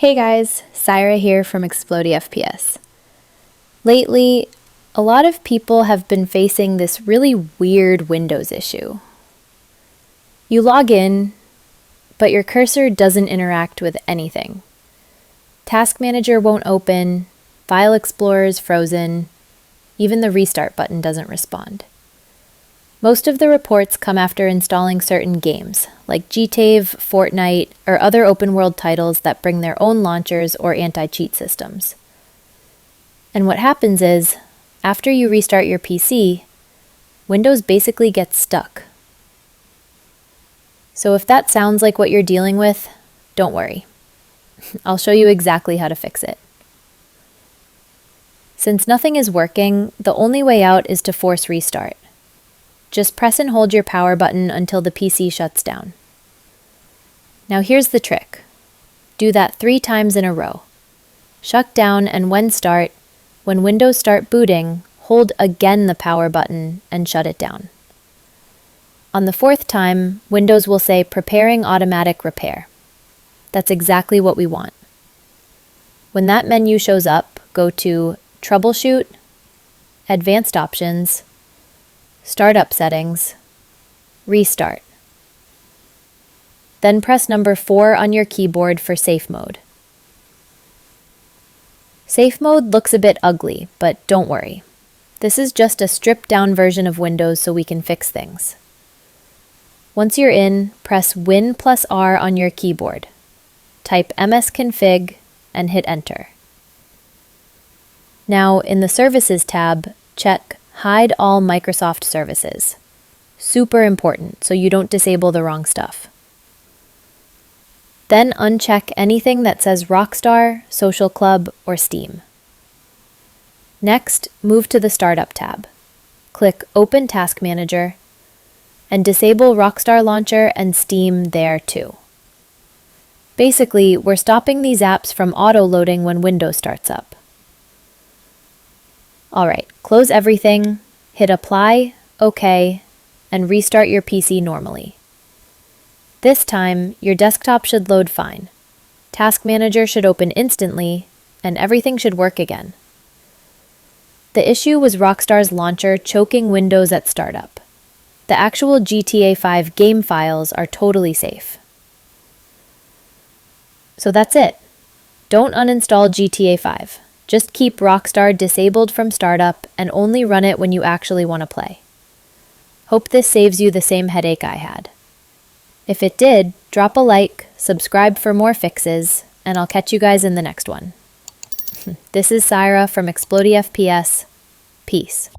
Hey guys, Saira here from XplodyFPS. Lately, a lot of people have been facing this really weird Windows issue. You log in, but your cursor doesn't interact with anything. Task Manager won't open, File Explorer is frozen, even the restart button doesn't respond. Most of the reports come after installing certain games, like GTAV, Fortnite, or other open-world titles that bring their own launchers or anti-cheat systems. And what happens is, after you restart your PC, Windows basically gets stuck. So if that sounds like what you're dealing with, don't worry. I'll show you exactly how to fix it. Since nothing is working, the only way out is to force restart. Just press and hold your power button until the PC shuts down. Now here's the trick. Do that 3 times in a row. Shut down and when Windows start booting, hold again the power button and shut it down. On the 4th time, Windows will say Preparing Automatic Repair. That's exactly what we want. When that menu shows up, go to Troubleshoot, Advanced Options, Startup Settings, Restart. Then press number 4 on your keyboard for Safe Mode. Safe Mode looks a bit ugly, but don't worry. This is just a stripped-down version of Windows so we can fix things. Once you're in, press Win+R on your keyboard. Type msconfig and hit Enter. Now, in the Services tab, check Hide all Microsoft services. Super important, so you don't disable the wrong stuff. Then uncheck anything that says Rockstar, Social Club, or Steam. Next, move to the Startup tab. Click Open Task Manager, and disable Rockstar Launcher and Steam there too. Basically, we're stopping these apps from auto-loading when Windows starts up. Alright, close everything, hit Apply, OK, and restart your PC normally. This time, your desktop should load fine. Task Manager should open instantly, and everything should work again. The issue was Rockstar's launcher choking Windows at startup. The actual GTA 5 game files are totally safe. So that's it. Don't uninstall GTA 5. Just keep Rockstar disabled from startup and only run it when you actually want to play. Hope this saves you the same headache I had. If it did, drop a like, subscribe for more fixes, and I'll catch you guys in the next one. This is Saira from XplodyFPS. Peace.